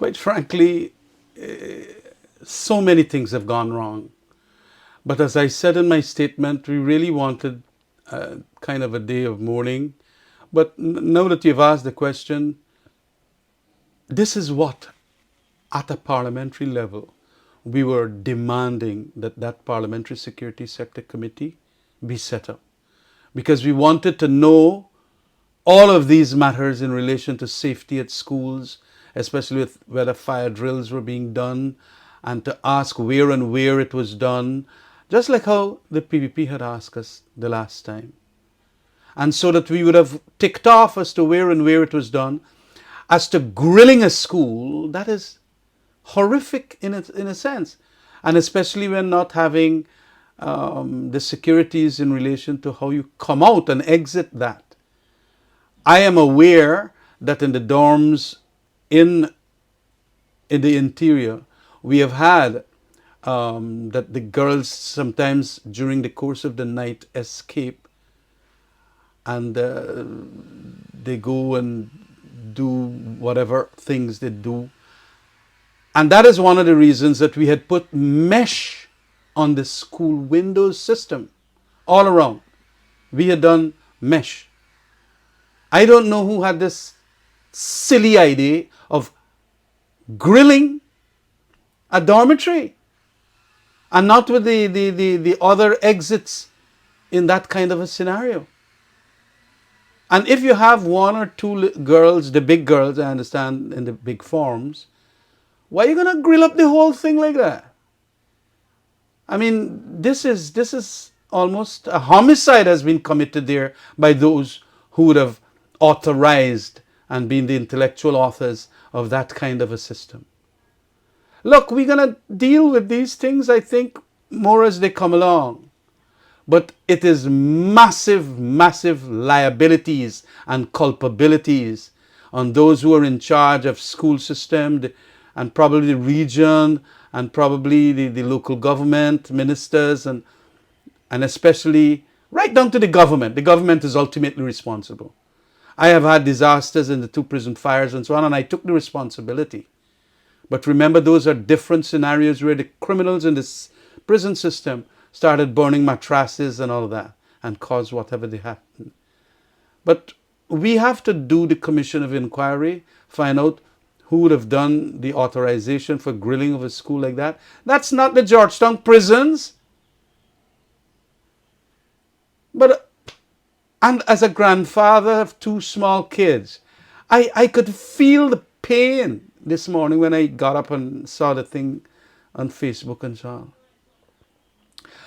Quite frankly, so many things have gone wrong. But as I said in my statement, we really wanted kind of a day of mourning. But now that you've asked the question, this is what, at a parliamentary level, we were demanding that that Parliamentary Security Sector Committee be set up. Because we wanted to know all of these matters in relation to safety at schools, especially with whether fire drills were being done, and to ask where and where it was done, just like how the PPP had asked us the last time. And so that we would have ticked off as to where and where it was done. As to grilling a school, that is horrific in a sense. And especially when not having the securities in relation to how you come out and exit that. I am aware that in the dorms in the interior, we have had that the girls sometimes during the course of the night escape and they go and do whatever things they do. And that is one of the reasons that we had put mesh on the school windows system all around. We had done mesh. I don't know who had this silly idea of grilling a dormitory and not with the other exits in that kind of a scenario. And if you have one or two girls, the big girls, I understand, in the big forms, why are you going to grill up the whole thing like that? I mean, this is almost a homicide has been committed there by those who would have authorized and been the intellectual authors of that kind of a system. Look, we're going to deal with these things, I think, more as they come along. But it is massive, massive liabilities and culpabilities on those who are in charge of school system and probably the region and probably the local government, ministers, and especially right down to the government. The government is ultimately responsible. I have had disasters in the 2 prison fires and so on, and I took the responsibility. But remember, those are different scenarios where the criminals in this prison system started burning mattresses and all of that and caused whatever they happened. But we have to do the commission of inquiry, find out who would have done the authorization for grilling of a school like that. That's not the Georgetown prisons. But, and as a grandfather of 2 small kids, I could feel the pain this morning when I got up and saw the thing on Facebook and so on.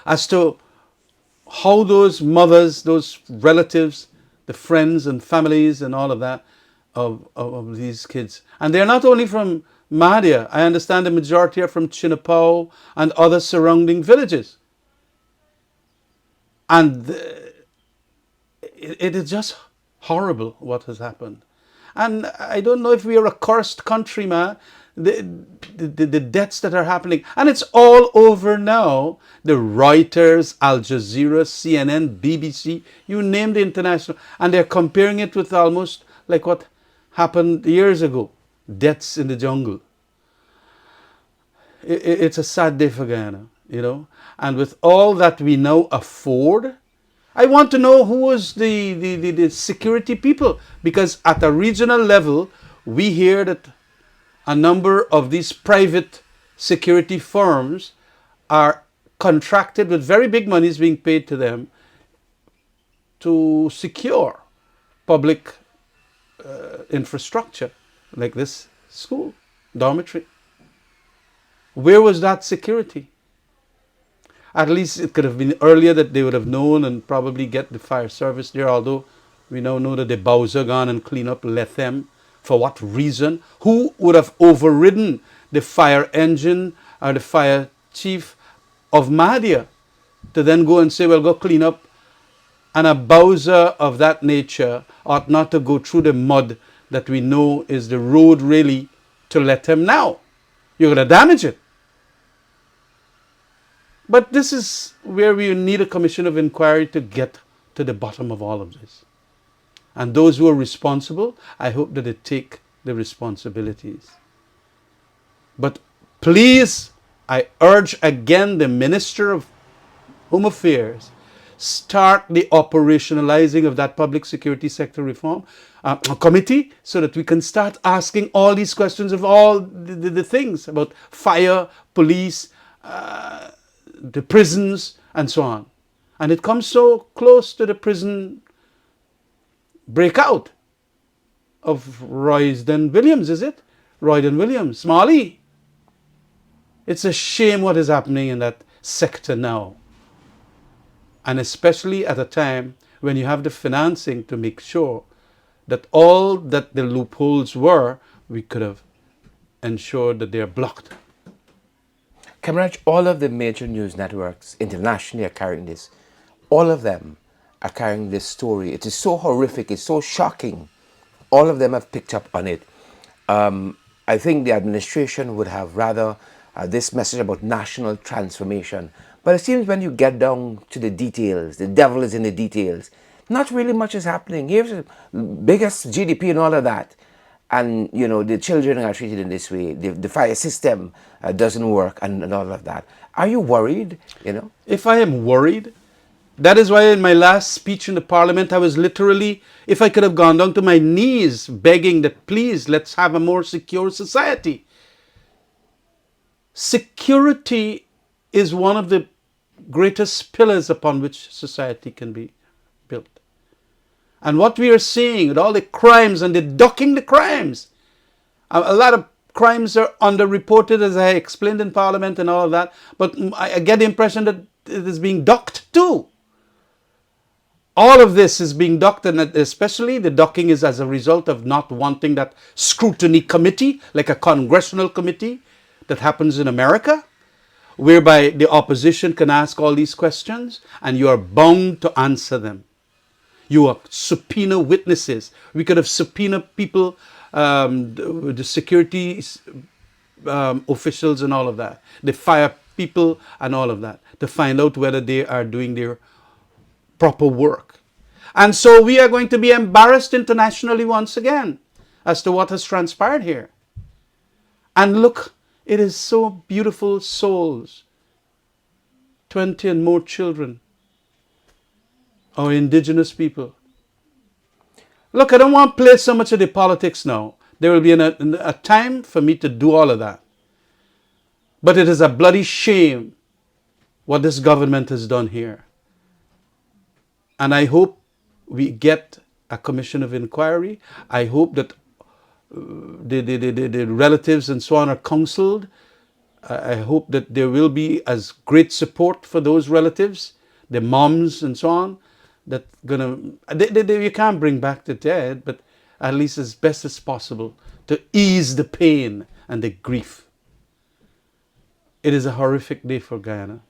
As to how those mothers, those relatives, the friends and families and all of that of these kids. And they're not only from Mahdia. I understand the majority are from Chinapao and other surrounding villages. And it is just horrible what has happened. And I don't know if we are a cursed country, man. The deaths that are happening. And it's all over now. The Reuters, Al Jazeera, CNN, BBC, you name the international. And they're comparing it with almost like what happened years ago. Deaths in the jungle. It's a sad day for Guyana, you know. And with all that we now afford, I want to know who was the security people. Because at a regional level, we hear that a number of these private security firms are contracted with very big monies being paid to them to secure public infrastructure like this school, dormitory. Where was that security? At least it could have been earlier that they would have known and probably get the fire service there, although we now know that the Bowser gone and clean up, let them. For what reason? Who would have overridden the fire engine or the fire chief of Mahdia to then go and say, well, go clean up? And a Bowser of that nature ought not to go through the mud that we know is the road really to let him now. You're going to damage it. But this is where we need a commission of inquiry to get to the bottom of all of this. And those who are responsible, I hope that they take the responsibilities. But please, I urge again the Minister of Home Affairs, start the operationalizing of that public security sector reform committee so that we can start asking all these questions of all the things about fire, police, the prisons, and so on. And it comes so close to the prison breakout of Royston Williams, is it? Roydon Williams, Smalley. It's a shame what is happening in that sector now. And especially at a time when you have the financing to make sure that all that the loopholes were, we could have ensured that they are blocked. Khemraj, all of the major news networks internationally are carrying this. All of them are carrying this story. It is so horrific, it's so shocking. All of them have picked up on it. I think the administration would have rather this message about national transformation. But it seems when you get down to the details, the devil is in the details. Not really much is happening. Here's the biggest GDP and all of that. And, you know, the children are treated in this way. The fire system doesn't work and all of that. Are you worried, you know? If I am worried, that is why in my last speech in the parliament, I was literally, if I could have gone down to my knees begging that please, let's have a more secure society. Security is one of the greatest pillars upon which society can be built. And what we are seeing with all the crimes and the ducking the crimes, a lot of crimes are underreported, as I explained in Parliament and all of that, but I get the impression that it is being ducked too. All of this is being ducked, and especially the ducking is as a result of not wanting that scrutiny committee, like a congressional committee that happens in America, whereby the opposition can ask all these questions and you are bound to answer them. You are subpoena witnesses. We could have subpoenaed people, the security officials and all of that, the fire people and all of that, to find out whether they are doing their proper work. And so we are going to be embarrassed internationally once again as to what has transpired here. And look, it is so beautiful souls, 20 and more children, our indigenous people. Look, I don't want to play so much of the politics now. There will be a time for me to do all of that. But it is a bloody shame what this government has done here. And I hope we get a commission of inquiry. I hope that the relatives and so on are counseled. I hope that there will be as great support for those relatives, the moms and so on, that you can't bring back the dead, but at least as best as possible to ease the pain and the grief. It is a horrific day for Guyana.